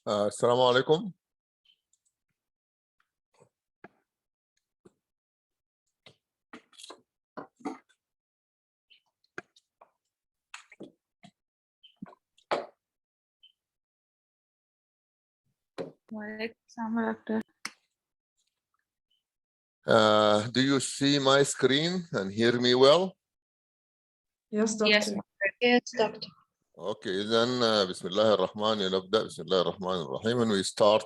السلام عليكم. Do you see my screen and hear me well? Yes, doctor. Yes, doctor. Okay, then بسم الله الرحمن نبدأ. بسم الله الرحمن الرحيم, and we start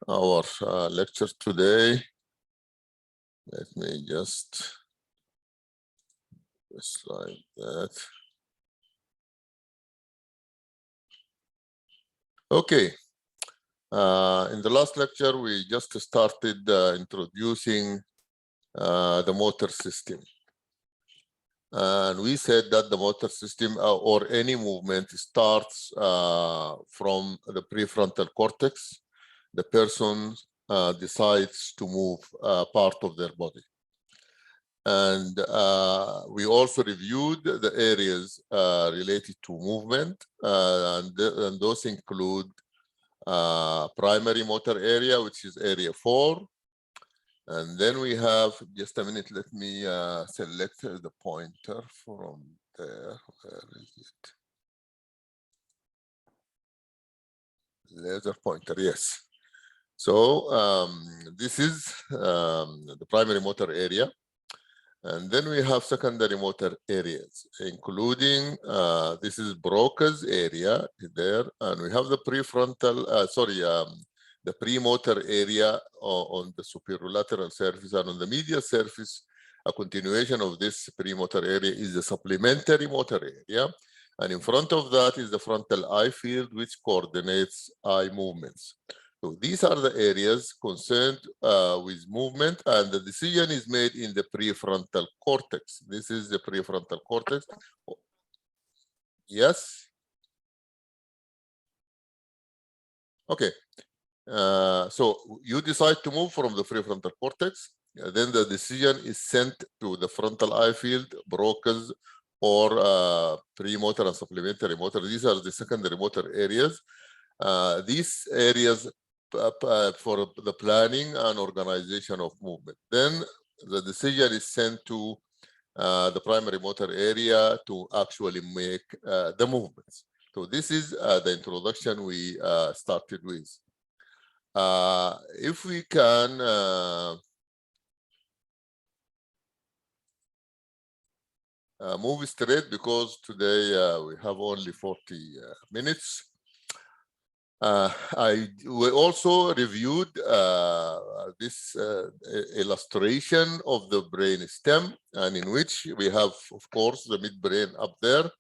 our lecture today. Let me just like that. Okay. In the last lecture, we just started introducing the motor system. And we said that the motor system or any movement starts from the prefrontal cortex. The person decides to move part of their body. And we also reviewed the areas related to movement, and those include primary motor area, which is area 4. And then we have, just a minute, let me select the pointer from there. Where is it? Laser pointer, yes. So this is the primary motor area. And then we have secondary motor areas, including, this is Broca's area there. And we have the prefrontal, the premotor area on the superolateral surface, and on the medial surface, a continuation of this premotor area is the supplementary motor area. And in front of that is the frontal eye field, which coordinates eye movements. So these are the areas concerned with movement, and the decision is made in the prefrontal cortex. This is the prefrontal cortex. Yes? Okay. So you decide to move from the prefrontal cortex, then the decision is sent to the frontal eye field, Broca's, or premotor and supplementary motor. These are the secondary motor areas. These areas for the planning and organization of movement. Then the decision is sent to the primary motor area to actually make the movements. So this is the introduction we started with. If we can move straight, because today we have only 40 minutes. We also reviewed this illustration of the brain stem, and in which we have, of course, the midbrain up there.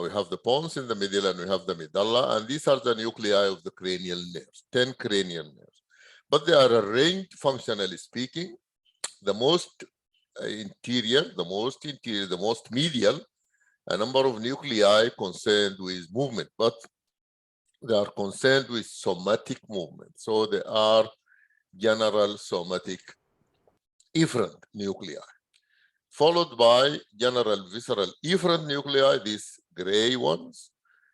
We have the pons in the middle, and we have the medulla, and these are the nuclei of the cranial nerves, 10 cranial nerves. But they are arranged, functionally speaking, the most interior, the most medial, a number of nuclei concerned with movement, but they are concerned with somatic movement. So they are general somatic efferent nuclei, followed by general visceral efferent nuclei, these gray ones,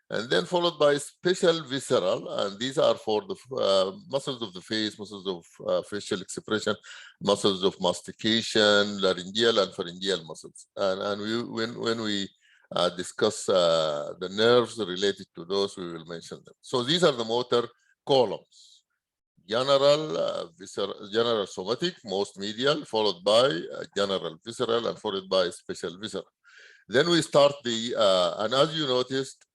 and then followed by special visceral, and these are for the muscles of the face, muscles of facial expression, muscles of mastication, laryngeal and pharyngeal muscles. And when we discuss the nerves related to those, we will mention them. So these are the motor columns: general, general somatic, most medial, followed by general visceral, and followed by special visceral. Then we start the, and as you noticed,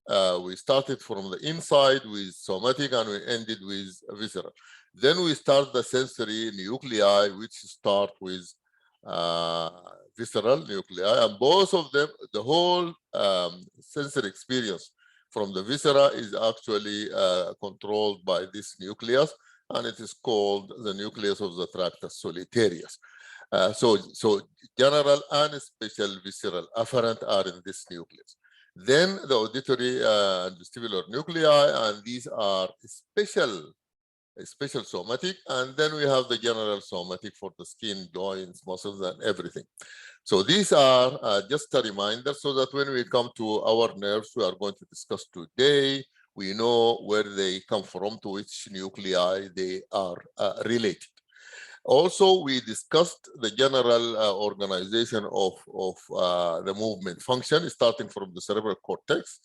we started from the inside with somatic, and we ended with visceral. Then we start the sensory nuclei, which start with visceral nuclei, and both of them, the whole sensory experience from the viscera is actually controlled by this nucleus, and it is called the nucleus of the tractus solitarius. So general and special visceral afferent are in this nucleus. Then the auditory and vestibular nuclei, and these are special somatic, and then we have the general somatic for the skin, joints, muscles, and everything. So these are just a reminder, so that when we come to our nerves we are going to discuss today, we know where they come from, to which nuclei they are related. Also, we discussed the general organization of the movement function, starting from the cerebral cortex.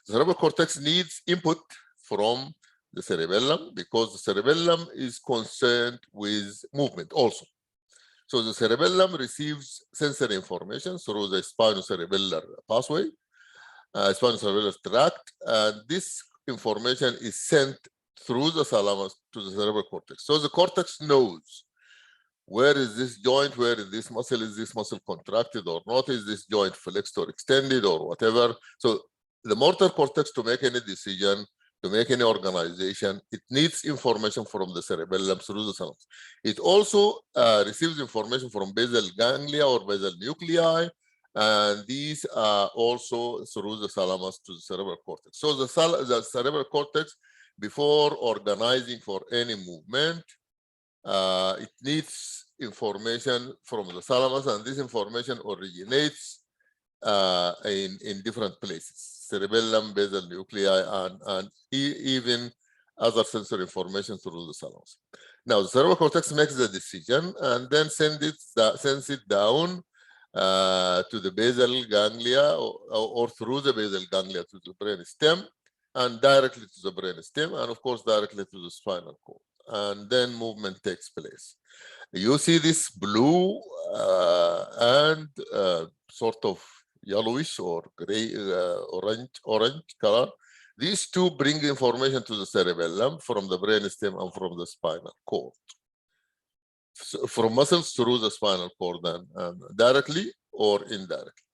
The cerebral cortex needs input from the cerebellum, because the cerebellum is concerned with movement also. So the cerebellum receives sensory information through the spinocerebellar pathway, spinocerebellar tract, and this information is sent through the thalamus to the cerebral cortex. So the cortex knows where is this joint, where is this muscle contracted or not, is this joint flexed or extended or whatever. So the motor cortex, to make any decision, to make any organization, it needs information from the cerebellum through the thalamus. It also receives information from basal ganglia or basal nuclei, and these are also through the thalamus to the cerebral cortex. So the cerebral cortex, before organizing for any movement, it needs information from the thalamus, and this information originates in different places: cerebellum, basal nuclei, and even other sensory information through the thalamus. Now, the cerebral cortex makes the decision and then sends it down to the basal ganglia, or through the basal ganglia to the brain stem, and directly to the brain stem, and of course directly to the spinal cord. And then movement takes place. You see this blue and sort of yellowish or gray, orange color. These two bring information to the cerebellum from the brain stem and from the spinal cord. So from muscles through the spinal cord, and directly or indirectly.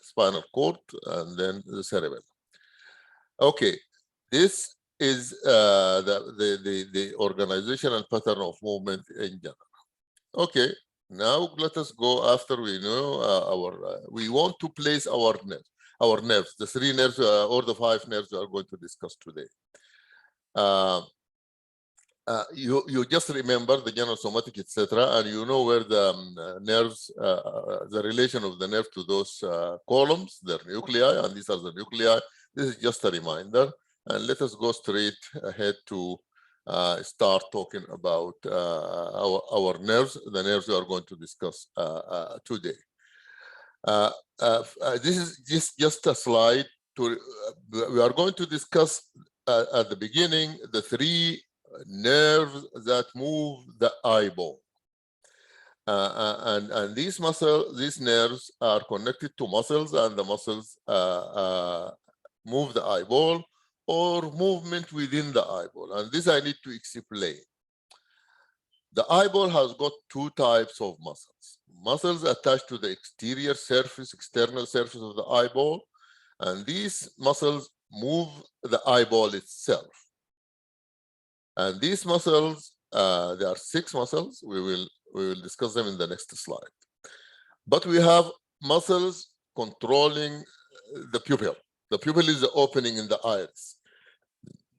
Spinal cord and then the cerebellum. Okay, this is the organizational pattern of movement in general. Okay, now let us go after we know we want to place our nerves, the 3 nerves or the 5 nerves we are going to discuss today. You just remember the general somatic, etc., and you know where the nerves, the relation of the nerve to those columns, their nuclei, and these are the nuclei. This is just a reminder. And let us go straight ahead to start talking about our nerves, the nerves we are going to discuss today. This is just a slide. We are going to discuss at the beginning the 3 nerves that move the eyeball. And these nerves are connected to muscles, and the muscles move the eyeball, or movement within the eyeball. And this I need to explain. The eyeball has got two types of muscles. Muscles attached to the exterior surface, external surface of the eyeball, and these muscles move the eyeball itself. And these muscles, there are 6 muscles. We will discuss them in the next slide. But we have muscles controlling the pupil. The pupil is the opening in the iris.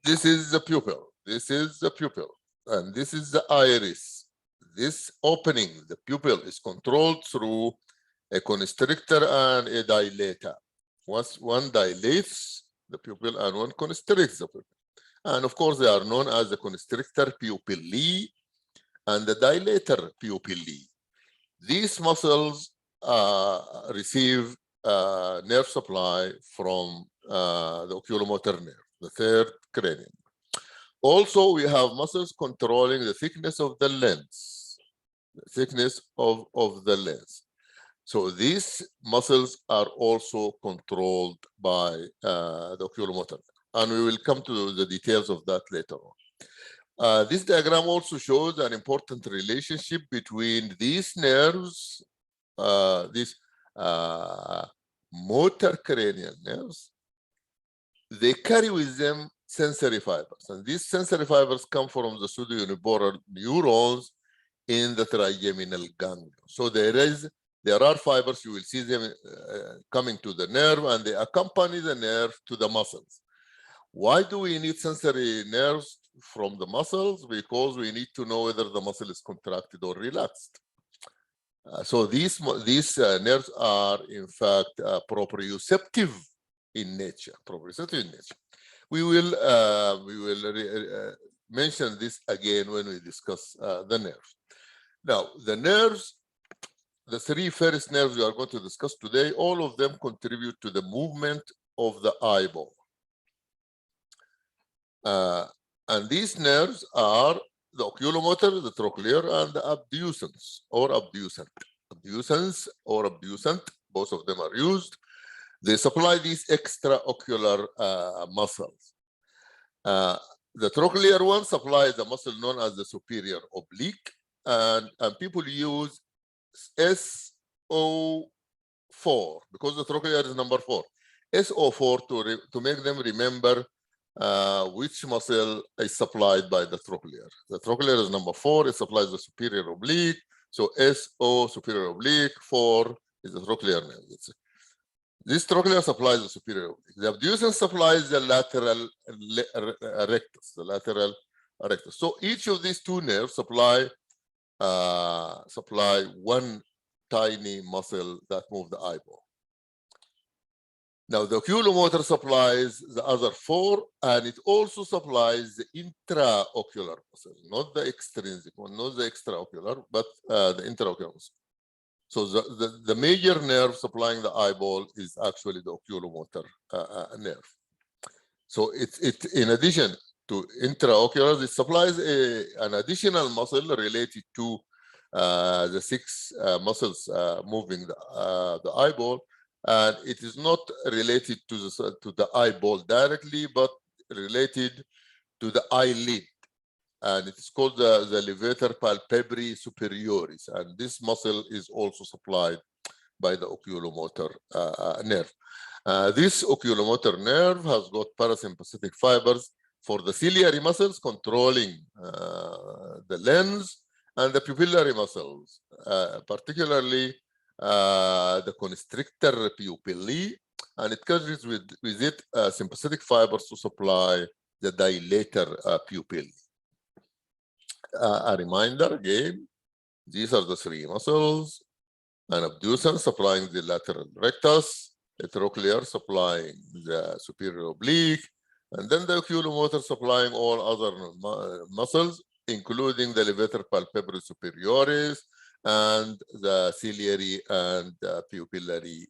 This is the pupil. This is the pupil. And this is the iris. This opening, the pupil, is controlled through a constrictor and a dilator. Once one dilates the pupil and one constricts the pupil. And of course, they are known as the constrictor pupillae and the dilator pupillae. These muscles receive nerve supply from the oculomotor nerve, the third cranial. Also, we have muscles controlling the thickness of the lens, the thickness of the lens. So these muscles are also controlled by the oculomotor nerve. And we will come to the details of that later on. This diagram also shows an important relationship between these nerves, these motor cranial nerves. They carry with them sensory fibers, and these sensory fibers come from the pseudounibaural neurons in the trigeminal ganglion. So there are fibers, you will see them coming to the nerve, and they accompany the nerve to the muscles. Why do we need sensory nerves from the muscles? Because we need to know whether the muscle is contracted or relaxed. So these nerves are in fact proprioceptive in nature. We will mention this again when we discuss the nerves. Now, the nerves, the 3 first nerves we are going to discuss today, all of them contribute to the movement of the eyeball. And these nerves are the oculomotor, the trochlear, and the abducens or abducent. Abducens or abducent, both of them are used. They supply these extraocular muscles. The trochlear one supplies the muscle known as the superior oblique, and people use SO4 because the trochlear is number 4. SO4 to make them remember which muscle is supplied by the trochlear. The trochlear is number 4, it supplies the superior oblique. So SO, superior oblique, 4 is the trochlear nerve. This trochlear supplies the superior oblique. The abducens supplies the lateral rectus, So each of these 2 nerves supply one tiny muscle that moves the eyeball. Now, the oculomotor supplies the other 4, and it also supplies the intraocular muscle, not the extrinsic one, not the extraocular, but the intraocular muscle. So the major nerve supplying the eyeball is actually the oculomotor nerve. So it in addition to intraocular, it supplies an additional muscle related to the 6 muscles moving the eyeball. And it is not related to the eyeball directly, but related to the eyelid. And it is called the levator palpebrae superioris. And this muscle is also supplied by the oculomotor nerve. This oculomotor nerve has got parasympathetic fibers for the ciliary muscles controlling the lens, and the pupillary muscles, particularly the constrictor pupillae, and it carries with it sympathetic fibers to supply the dilator pupil. A reminder again, these are the 3 muscles: an abducens supplying the lateral rectus, a trochlear supplying the superior oblique, and then the oculomotor supplying all other muscles, including the levator palpebrae superioris and the ciliary and pupillary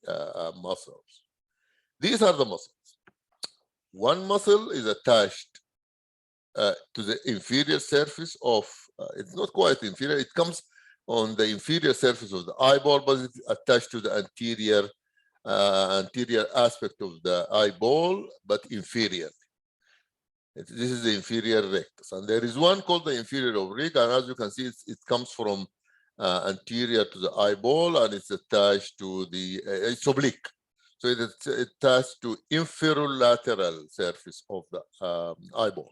muscles. These are the muscles. One muscle is attached to the inferior surface of, it's not quite inferior, it comes on the inferior surface of the eyeball, but it's attached to the anterior aspect of the eyeball, but inferior. This is the inferior rectus, and there is one called the inferior oblique, and as you can see, it comes from anterior to the eyeball, and it's attached to the it's oblique, so it's attached to inferolateral surface of the eyeball.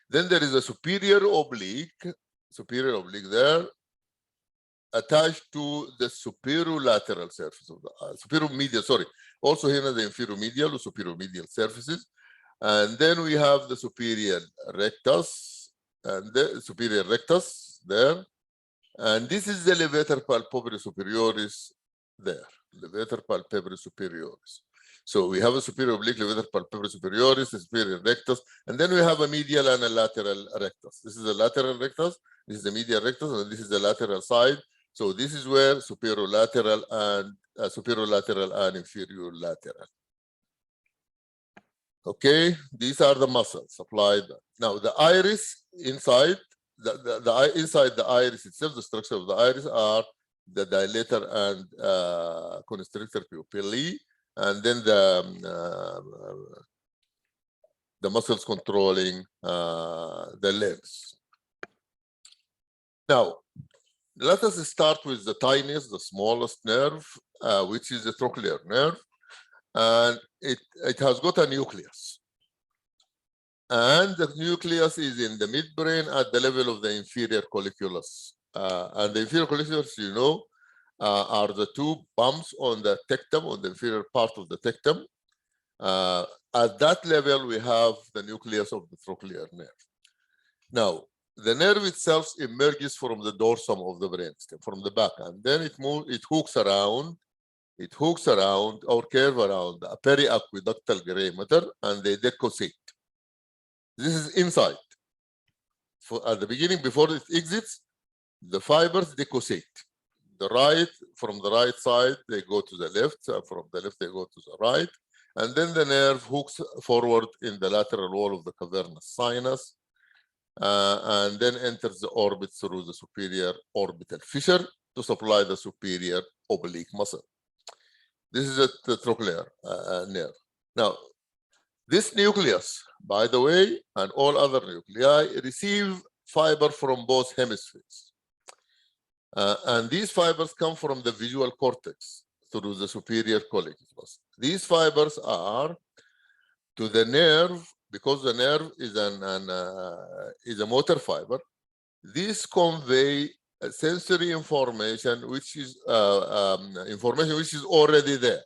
Then there is a superior oblique there, attached to the superolateral surface of the superomedial. Sorry, also here the inferomedial or superomedial surfaces. And then we have the superior rectus, and the superior rectus there. And this is the levator palpebris superioris there, levator palpebris superioris. So we have a superior oblique levator palpebris superioris, the superior rectus, and then we have a medial and a lateral rectus. This is the lateral rectus, this is the medial rectus, and this is the lateral side. So this is where superolateral and inferior lateral. Okay, these are the muscles applied. Now the iris inside, inside the iris itself, the structure of the iris are the dilator and constrictor pupillae, and then the muscles controlling the lens. Now, let us start with the tiniest, the smallest nerve, which is the trochlear nerve. And it has got a nucleus. And the nucleus is in the midbrain at the level of the inferior colliculus. And the inferior colliculus, you know, are the two bumps on the tectum, on the inferior part of the tectum. At that level, we have the nucleus of the trochlear nerve. Now, the nerve itself emerges from the dorsum of the brainstem, from the back, and then it hooks around or curve around a periaqueductal gray matter, and they decussate. This is inside. At the beginning, before it exits, the fibers decussate. From the right side, they go to the left, from the left, they go to the right, and then the nerve hooks forward in the lateral wall of the cavernous sinus, and then enters the orbit through the superior orbital fissure to supply the superior oblique muscle. This is the trochlear nerve. Now, this nucleus, by the way, and all other nuclei receive fiber from both hemispheres. And these fibers come from the visual cortex through the superior colliculus. These fibers are to the nerve, because the nerve is a motor fiber. These convey sensory information, which is already there,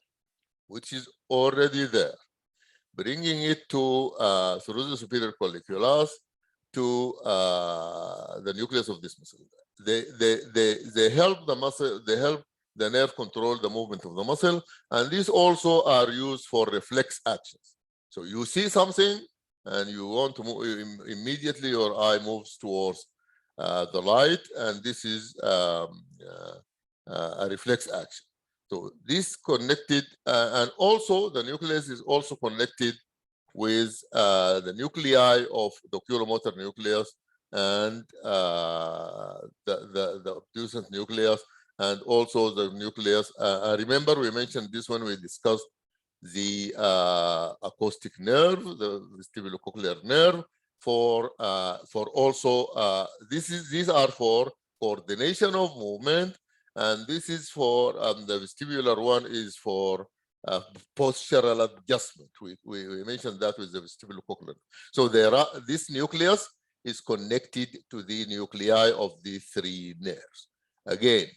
bringing it to through the superior colliculus to the nucleus of this muscle. They help the muscle. They help the nerve control the movement of the muscle, and these also are used for reflex actions. So you see something, and you want to move immediately. Your eye moves towards the light, and this is a reflex action. So this connected, and also the nucleus is also connected with the nuclei of the oculomotor nucleus and the obtusant nucleus, and also the nucleus. Remember, we mentioned this when we discussed the acoustic nerve, the vestibulocochlear nerve. For also these are for coordination of movement, and this is for the vestibular one is for postural adjustment. We mentioned that with the vestibulocochlear. So this nucleus is connected to the nuclei of these three nerves. Again,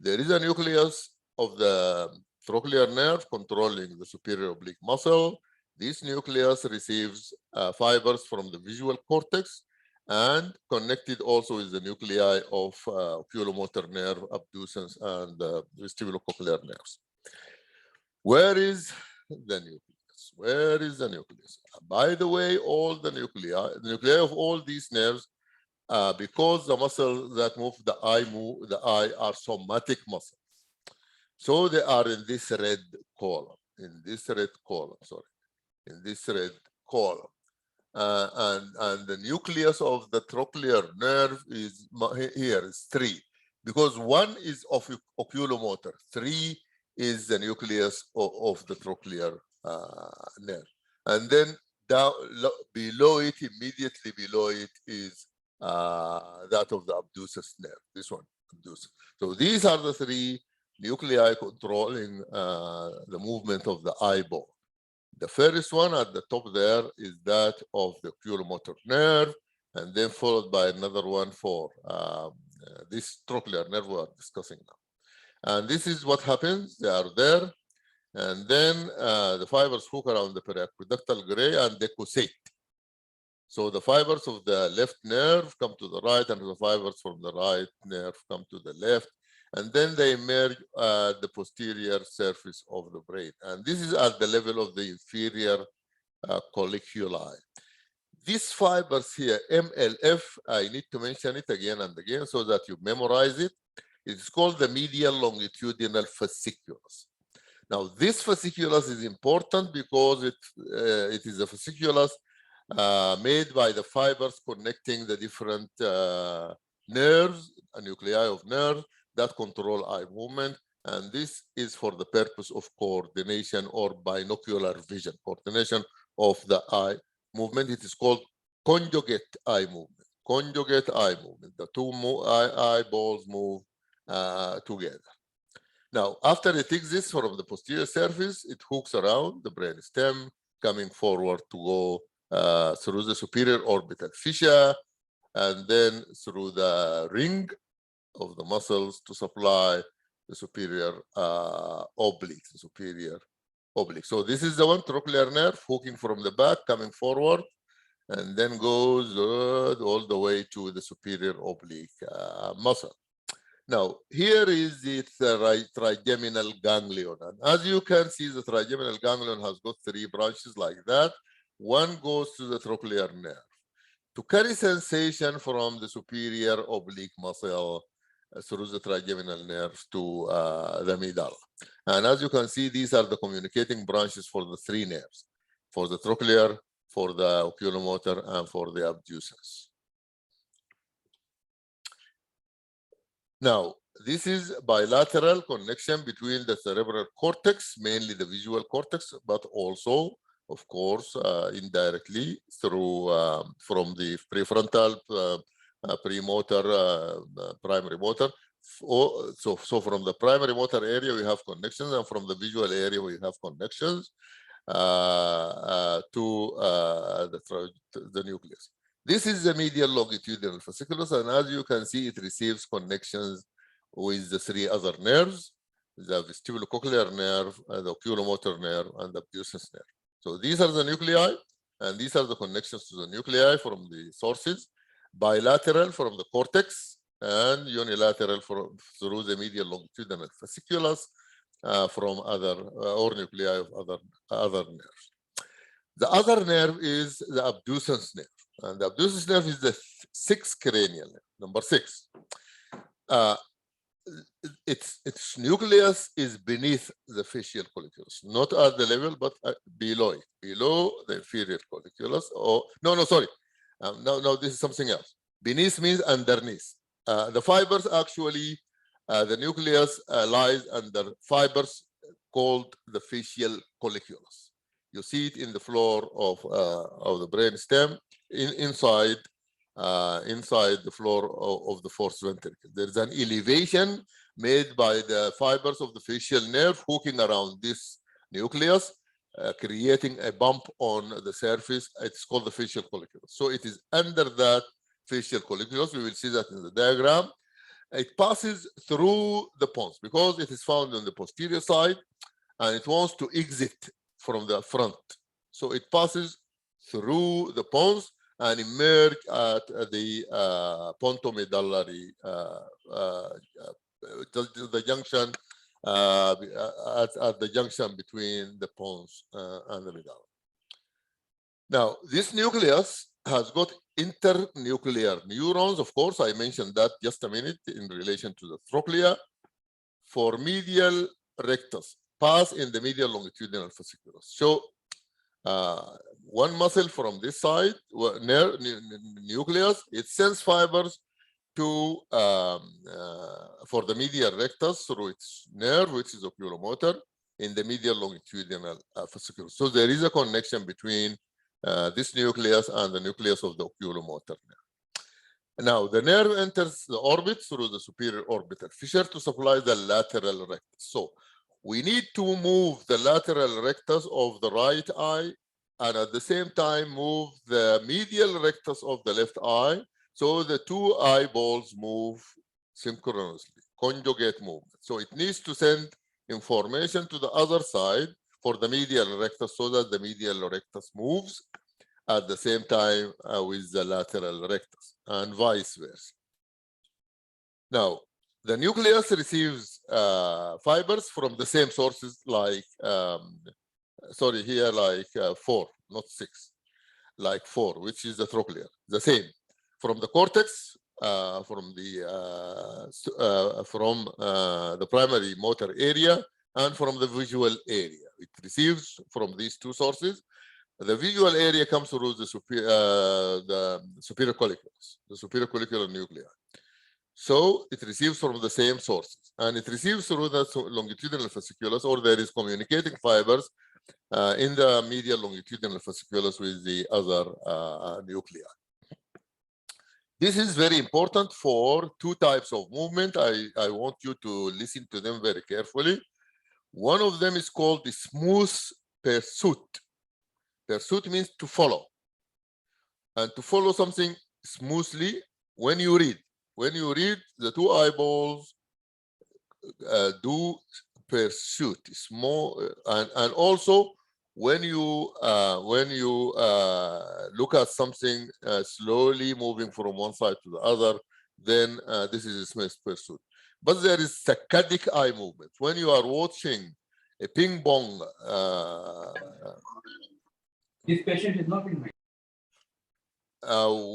there is a nucleus of the trochlear nerve controlling the superior oblique muscle. This nucleus receives fibers from the visual cortex and connected also with the nuclei of oculomotor nerve, abducens, and vestibulocochlear nerves. Where is the nucleus? Where is the nucleus? By the way, all the nuclei of all these nerves, because the muscles that move the eye are somatic muscles. So they are in this red column, in this red column. And the nucleus of the trochlear nerve is here is 3, because 1 is of oculomotor, 3 is the nucleus of the trochlear nerve. And then down below it, immediately below it, is that of the abducens nerve. This one, abducens. So these are the three nuclei controlling the movement of the eyeball. The first one at the top there is that of the oculomotor nerve, and then followed by another one for this trochlear nerve we are discussing now. And this is what happens. They are there, and then the fibers hook around the periaqueductal gray and they cossate. So the fibers of the left nerve come to the right, and the fibers from the right nerve come to the left, and then they merge at the posterior surface of the brain. And this is at the level of the inferior colliculi. These fibers here, MLF, I need to mention it again and again so that you memorize it. It's called the medial longitudinal fasciculus. Now, this fasciculus is important because it is a fasciculus made by the fibers connecting the different nerves, nuclei of nerves that control eye movement. And this is for the purpose of coordination or binocular vision, coordination of the eye movement. It is called conjugate eye movement. Conjugate eye movement. The two eyeballs move together. Now, after it exits from the posterior surface, it hooks around the brain stem, coming forward to go through the superior orbital fascia, and then through the ring of the muscles to supply the superior oblique, the superior oblique. So this is the one trochlear nerve hooking from the back, coming forward, and then goes all the way to the superior oblique muscle. Now, here is the trigeminal ganglion. And as you can see, the trigeminal ganglion has got three branches like that. One goes to the trochlear nerve to carry sensation from the superior oblique muscle through the trigeminal nerves to the medulla. And as you can see, these are the communicating branches for the three nerves, for the trochlear, for the oculomotor, and for the abducens. Now, this is bilateral connection between the cerebral cortex, mainly the visual cortex, but also, of course, indirectly through from the prefrontal, premotor, primary motor. So from the primary motor area, we have connections, and from the visual area, we have connections to the nucleus. This is the medial longitudinal fasciculus, and as you can see, it receives connections with the three other nerves, the vestibulocochlear nerve, the oculomotor nerve, and the abducens nerve. So these are the nuclei, and these are the connections to the nuclei from the sources, bilateral from the cortex, and unilateral through the medial longitudinal fasciculus from other or nuclei of other nerves. The other nerve is the abducens nerve. And the abducens nerve is the sixth cranial nerve, number 6. Its nucleus is beneath the facial colliculus, not at the level, but below it, below the inferior colliculus. Oh, no, sorry. No, this is something else. Beneath means underneath. The fibers actually, the nucleus lies under fibers called the facial colliculus. You see it in the floor of the brain stem, inside the floor of the fourth ventricle. There's an elevation made by the fibers of the facial nerve hooking around this nucleus, creating a bump on the surface. It's called the facial colliculus. So it is under that facial colliculus. We will see that in the diagram. It passes through the pons because it is found on the posterior side, and it wants to exit from the front. So it passes through the pons and emerge at the pontomedullary, the junction, at the junction between the pons and the medulla. Now, this nucleus has got internuclear neurons. Of course, I mentioned that just a minute in relation to the trochlea. For medial rectus, pass in the medial longitudinal fasciculus. So one muscle from this side, nucleus, it sends fibers to for the medial rectus through its nerve, which is oculomotor, in the medial longitudinal fasciculus. So there is a connection between this nucleus and the nucleus of the oculomotor nerve. Now, the nerve enters the orbit through the superior orbital fissure to supply the lateral rectus. So we need to move the lateral rectus of the right eye and at the same time move the medial rectus of the left eye, so the two eyeballs move synchronously, conjugate movement. So it needs to send information to the other side for the medial rectus so that the medial rectus moves at the same time with the lateral rectus and vice versa. Now, the nucleus receives fibers from the same sources like, sorry, here like 4, not 6, like 4, which is the trochlear, the same. From the cortex, from the primary motor area, and from the visual area. It receives from these two sources. The visual area comes through the superior colliculus, the superior collicular nuclei. So it receives from the same sources, and it receives through the longitudinal fasciculus, or there is communicating fibers in the medial longitudinal fasciculus with the other nuclei. This is very important for two types of movement. I want you to listen to them very carefully. One of them is called the smooth pursuit. Pursuit means to follow, and to follow something smoothly when you read. When you read, the two eyeballs do pursuit. It's more, and also when you look at something slowly moving from one side to the other, then this is a smooth pursuit. But there is saccadic eye movement. When you are watching a ping pong, this patient is not in my.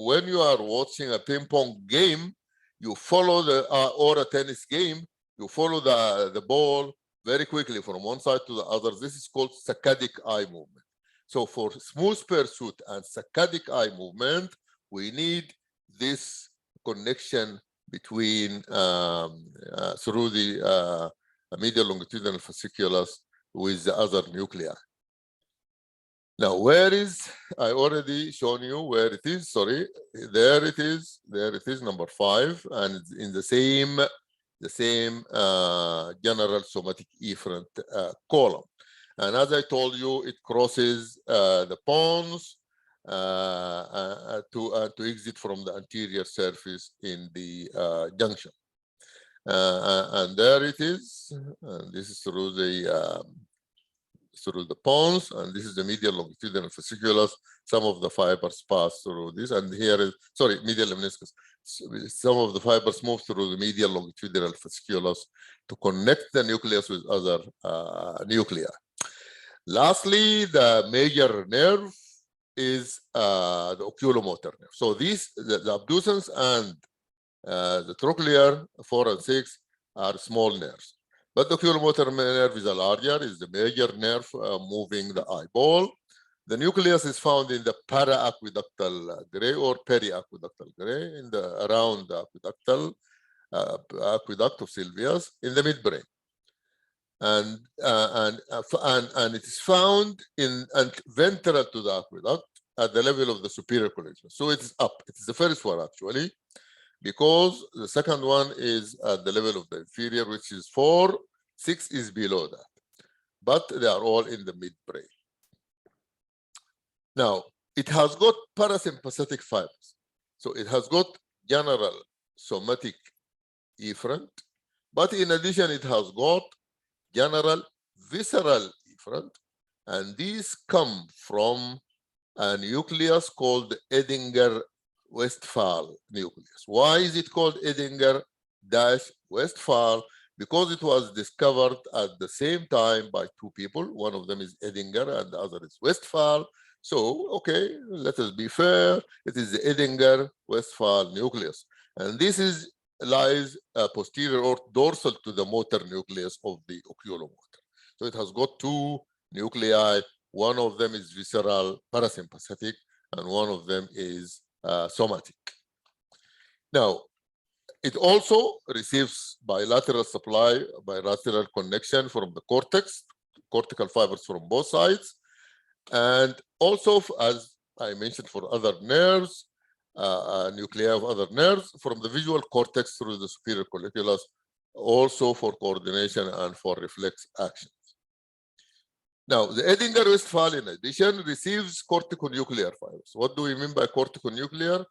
When you are watching a ping pong game, you follow the or a tennis game, you follow the ball very quickly from one side to the other. This is called saccadic eye movement. So for smooth pursuit and saccadic eye movement, we need this connection between through the medial longitudinal fasciculus with the other nuclei. Now, where is, I already shown you where it is, sorry, there it is, number 5, and it's in the same general somatic efferent column. And as I told you, it crosses the pons to exit from the anterior surface in the junction. And there it is, and this is through the pons, and this is the medial longitudinal fasciculus. Some of the fibers pass through this, and here is, sorry, medial lemniscus. Some of the fibers move through the medial longitudinal fasciculus to connect the nucleus with other nuclei. Lastly, the major nerve is the oculomotor nerve. So these, the abducens and the trochlear 4 and 6 are small nerves. But the oculomotor nerve is larger, is the major nerve moving the eyeball. The nucleus is found in the para-aqueductal gray or peri-aqueductal gray, in the around the aqueduct of Sylvius in the midbrain. And it is found in and ventral to the aqueduct at the level of the superior colliculus. So it is up. It is the first one actually, because the second one is at the level of the inferior, which is 4, 6 is below that, but they are all in the midbrain. Now, it has got parasympathetic fibers. So it has got general somatic efferent, but in addition, it has got general visceral efferent, and these come from a nucleus called the Edinger-Westphal nucleus. Why is it called Edinger-Westphal? Because it was discovered at the same time by two people. One of them is Edinger and the other is Westphal. So, okay, let us be fair. It is the Edinger-Westphal nucleus. And this is lies posterior or dorsal to the motor nucleus of the oculomotor. So it has got two nuclei. One of them is visceral parasympathetic, and one of them is somatic. Now, it also receives bilateral supply, bilateral connection from the cortical fibers from both sides, and also as I mentioned for other nerves, nuclei of other nerves, from the visual cortex through the superior colliculus, also for coordination and for reflex actions. Now, the Edinger-Westphal, in addition, receives corticonuclear fibers. What do we mean by corticonuclear?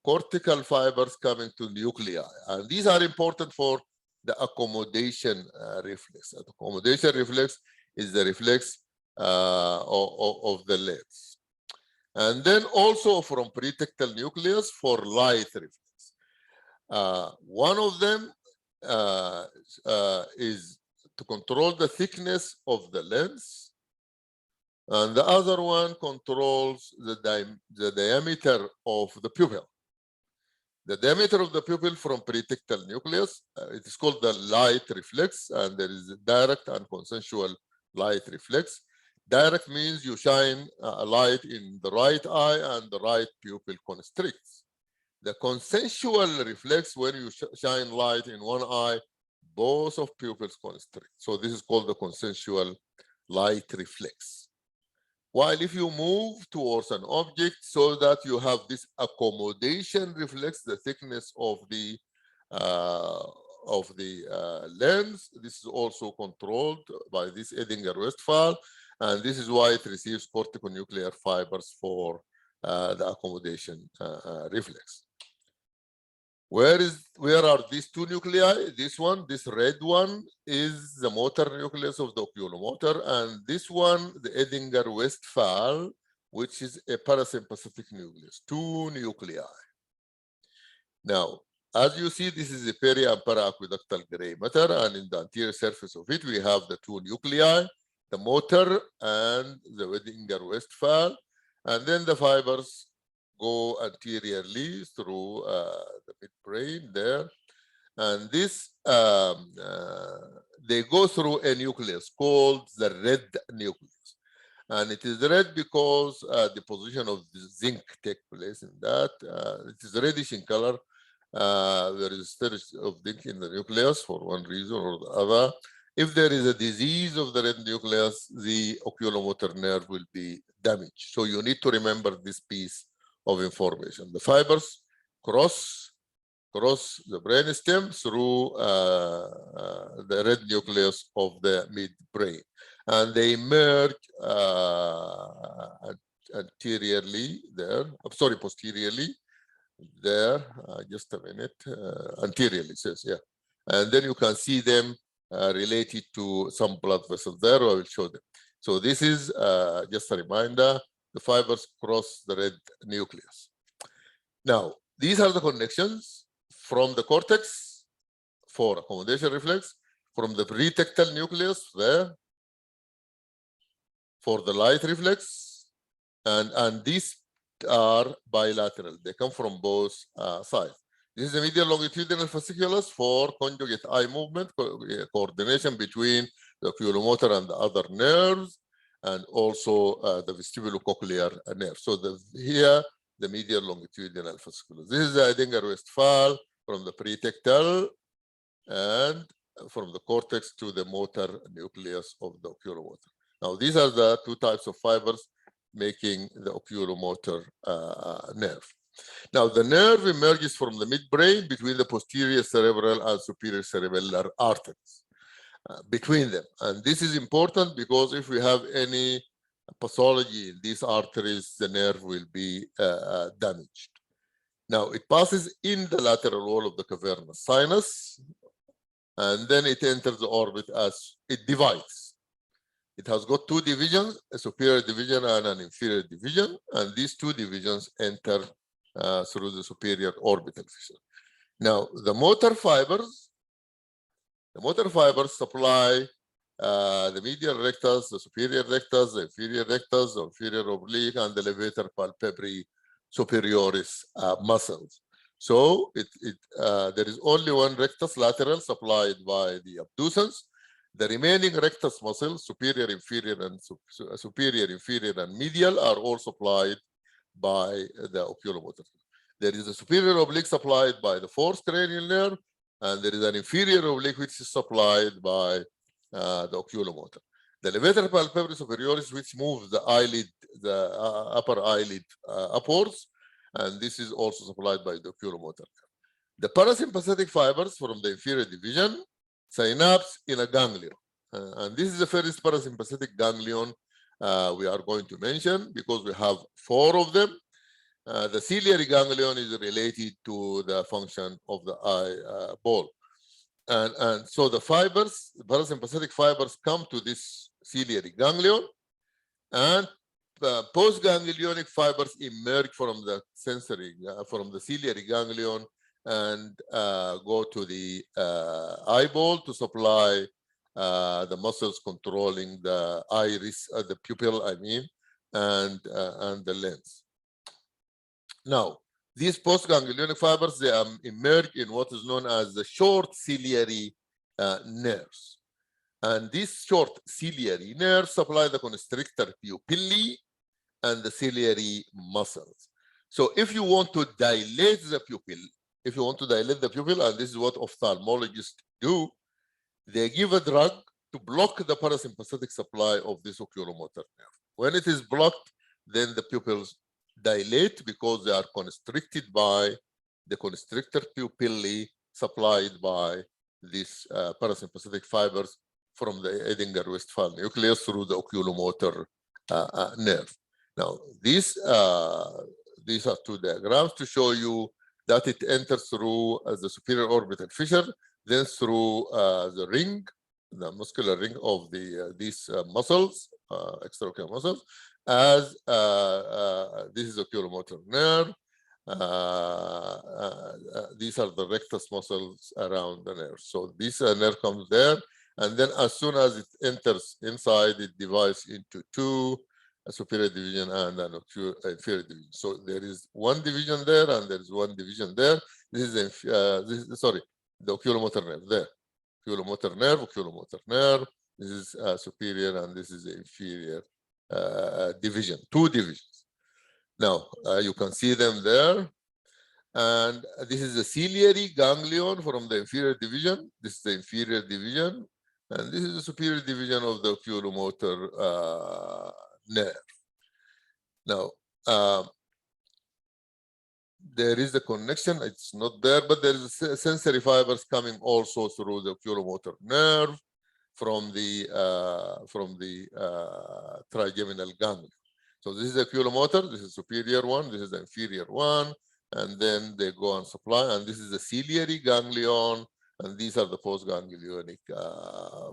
Cortical fibers coming to nuclei, and these are important for the accommodation reflex. The accommodation reflex is the reflex of the legs. And then also from pretectal nucleus for light reflex. One of them is to control the thickness of the lens, and the other one controls the diameter of the pupil. The diameter of the pupil from pretectal nucleus, it is called the light reflex, and there is direct and consensual light reflex. Direct means you shine a light in the right eye and the right pupil constricts. The consensual reflex, when you shine light in one eye, both of pupils constrict. So this is called the consensual light reflex. While if you move towards an object so that you have this accommodation reflex, the thickness of the lens, this is also controlled by this Edinger-Westphal, and this is why it receives corticonuclear fibers for the accommodation reflex. Where are these two nuclei? This one, this red one, is the motor nucleus of the oculomotor, and this one, the Edinger-Westphal, which is a parasympathetic nucleus, two nuclei. Now, as you see, this is the peri and para-aqueductal gray matter, and in the anterior surface of it, we have the two nuclei, the motor and the Edinger-Westphal, and then the fibers go anteriorly through the midbrain there, and this they go through a nucleus called the red nucleus, and it is red because the position of the zinc takes place in that. It is reddish in color. There is storage of zinc in the nucleus for one reason or the other. If there is a disease of the red nucleus, the oculomotor nerve will be damaged. So you need to remember this piece of information. The fibers cross the brainstem through the red nucleus of the midbrain, and they merge anteriorly there. I'm sorry, posteriorly there. Just a minute. Anteriorly, says, yeah. And then you can see them related to some blood vessels there. I will show them. So this is just a reminder. The fibers cross the red nucleus. Now, these are the connections from the cortex for accommodation reflex, from the pretectal nucleus there for the light reflex, and these are bilateral. They come from both sides. This is the medial longitudinal fasciculus for conjugate eye movement, coordination between the oculomotor and the other nerves, and also the vestibulocochlear nerve. So here, the medial longitudinal fasciculus. This is the Edinger-Westphal from the pretectal and from the cortex to the motor nucleus of the oculomotor. Now, these are the two types of fibers making the oculomotor nerve. Now, the nerve emerges from the midbrain between the posterior cerebral and superior cerebellar arteries. Between them, and this is important because if we have any pathology in these arteries, the nerve will be damaged. Now, it passes in the lateral wall of the cavernous sinus, and then it enters the orbit as it divides. It has got two divisions, a superior division and an inferior division, and these two divisions enter through the superior orbital fissure. Now, the motor fibers supply the medial rectus, the superior rectus, the inferior rectus, the inferior oblique, and the levator palpebri superioris muscles. So there is only one rectus lateral supplied by the abducens. The remaining rectus muscles, superior, inferior, and medial, are all supplied by the oculomotor. There is a superior oblique supplied by the fourth cranial nerve, and there is an inferior oblique which is supplied by the oculomotor. The levator palpebrae superioris, which moves the eyelid, the upper eyelid upwards, and this is also supplied by the oculomotor. The parasympathetic fibers from the inferior division synapse in a ganglion. And this is the first parasympathetic ganglion we are going to mention because we have 4 of them. The ciliary ganglion is related to the function of the eyeball. And so the fibers, the parasympathetic fibers come to this ciliary ganglion, and postganglionic fibers emerge from the sensory, from the ciliary ganglion and go to the eyeball to supply the muscles controlling the iris, the pupil, I mean, and the lens. Now, these postganglionic fibers, they emerge in what is known as the short ciliary nerves. And these short ciliary nerves supply the constrictor pupillae and the ciliary muscles. So if you want to dilate the pupil, and this is what ophthalmologists do, they give a drug to block the parasympathetic supply of this oculomotor nerve. When it is blocked, then the pupils dilate because they are constricted by the constrictor pupillae supplied by these parasympathetic fibers from the Edinger-Westphal nucleus through the oculomotor nerve. Now, these are 2 diagrams to show you that it enters through the superior orbital fissure, then through the ring, the muscular ring of these muscles, extraocular muscles, as this is oculomotor nerve. These are the rectus muscles around the nerve. So this nerve comes there, and then as soon as it enters inside, it divides into 2, a superior division and an inferior division. So there is 1 division there, and there is 1 division there. This is the oculomotor nerve there. Oculomotor nerve. This is superior, and this is the inferior division, 2 divisions. Now you can see them there, and this is the ciliary ganglion from the inferior division. This is the inferior division, and this is the superior division of the oculomotor nerve. Now there is a connection. It's not there, but there is sensory fibers coming also through the oculomotor nerve from the trigeminal ganglion. So this is the oculomotor, this is the superior one, this is the inferior one, and then they go and supply, and this is the ciliary ganglion, and these are the postganglionic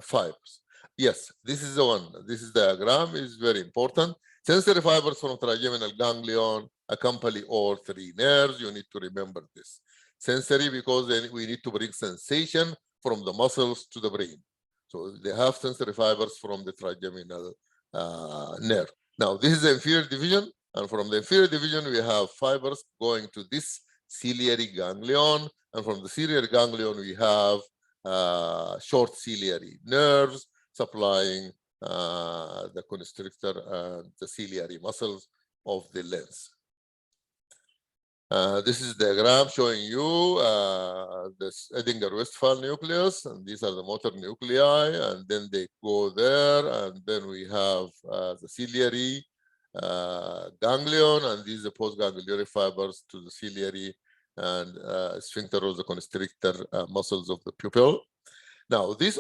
fibers. Yes, this is the one. This is the diagram, is very important. Sensory fibers from trigeminal ganglion accompany all 3 nerves. You need to remember this. Sensory, because then we need to bring sensation from the muscles to the brain. So they have sensory fibers from the trigeminal nerve. Now, this is the inferior division, and from the inferior division, we have fibers going to this ciliary ganglion, and from the ciliary ganglion, we have short ciliary nerves supplying the constrictor and the ciliary muscles of the lens. This is the diagram showing you this Edinger-Westphal nucleus, and these are the motor nuclei, and then they go there, and then we have the ciliary ganglion, and these are postganglionic fibers to the ciliary and sphincter of the constrictor muscles of the pupil. Now, this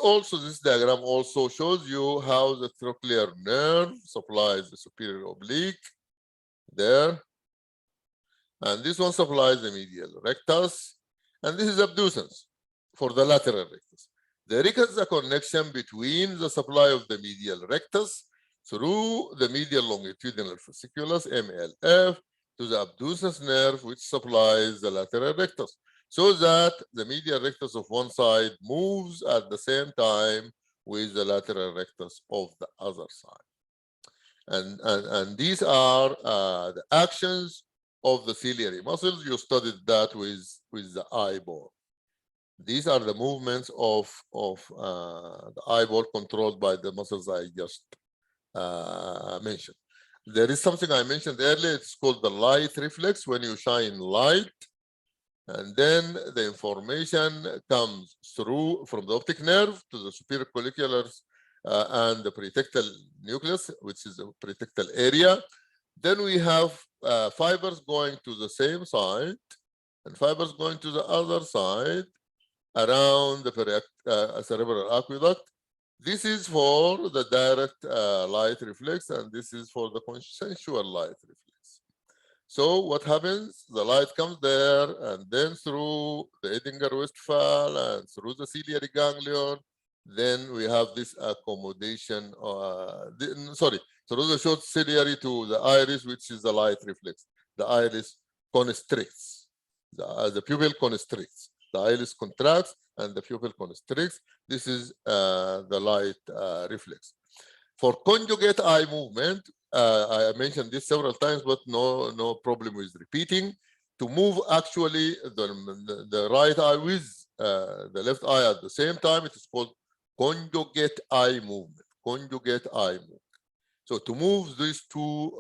diagram also shows you how the trochlear nerve supplies the superior oblique there. And this one supplies the medial rectus, and this is abducens for the lateral rectus. There is a connection between the supply of the medial rectus through the medial longitudinal fasciculus, MLF, to the abducens nerve, which supplies the lateral rectus, so that the medial rectus of one side moves at the same time with the lateral rectus of the other side. And these are the actions of the ciliary muscles. You studied that with the eyeball. These are the movements of the eyeball controlled by the muscles I just mentioned. There is something I mentioned earlier. It's called the light reflex. When you shine light, and then the information comes through from the optic nerve to the superior colliculars and the pretectal nucleus, which is the pretectal area. Then we have fibers going to the same side and fibers going to the other side around the cerebral aqueduct. This is for the direct light reflex, and this is for the consensual light reflex. So what happens? The light comes there, and then through the Edinger-Westphal and through the ciliary ganglion, then we have this accommodation, through the short ciliary to the iris, which is the light reflex. The iris constricts, the pupil constricts. The iris contracts and the pupil constricts. This is the light reflex. For conjugate eye movement, I mentioned this several times, but no problem with repeating. To move actually the right eye with the left eye at the same time, it is called conjugate eye movement. Conjugate eye movement. So to move these two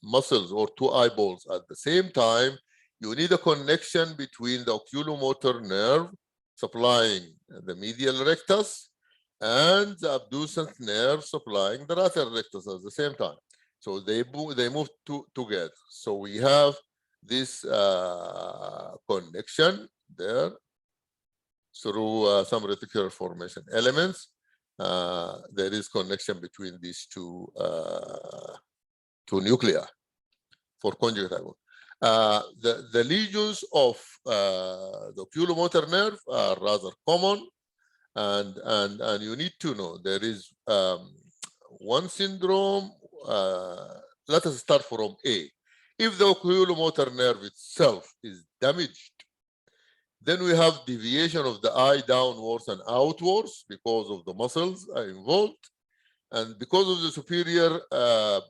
muscles or two eyeballs at the same time, you need a connection between the oculomotor nerve supplying the medial rectus and the abducent nerve supplying the lateral rectus at the same time. So they move together. So we have this connection there through some reticular formation elements. There is connection between these two nuclei for conjugate eye movement. The lesions of the oculomotor nerve are rather common, and you need to know there is one syndrome. Let us start from A. If the oculomotor nerve itself is damaged, then we have deviation of the eye downwards and outwards because of the muscles are involved, and because of the superior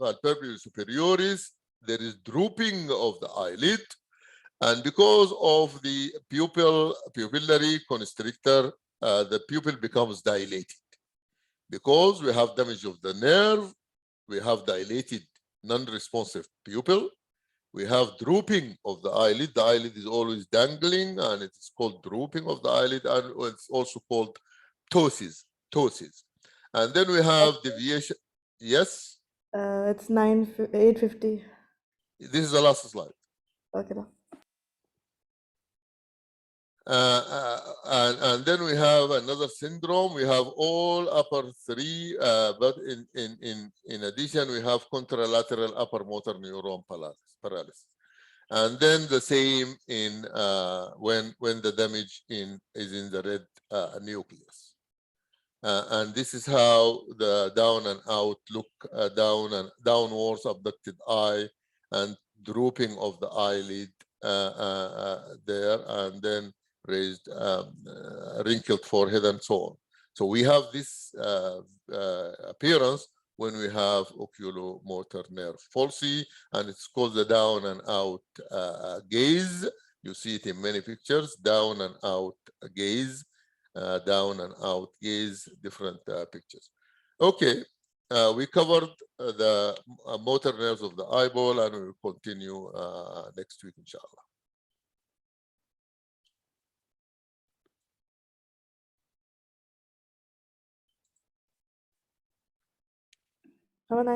palpebral superioris, there is drooping of the eyelid, and because of the pupillary constrictor, the pupil becomes dilated. Because we have damage of the nerve, we have dilated non-responsive pupil, we have drooping of the eyelid. The eyelid is always dangling, and it is called drooping of the eyelid, and it's also called ptosis. And then we have deviation. Yes? It's 8:50. This is the last slide. Okay. Now. And then we have another syndrome. We have all upper three, but in addition, we have contralateral upper motor neuron paralysis. And then the same in when the damage is in the red nucleus. And this is how the down and out look, downwards abducted eye and drooping of the eyelid there, and then raised wrinkled forehead and so on. So we have this appearance when we have oculomotor nerve palsy, and it's called the down and out gaze. You see it in many pictures, down and out gaze, down and out gaze, different pictures. Okay, we covered the motor nerves of the eyeball, and we will continue next week, inshallah. Have a nice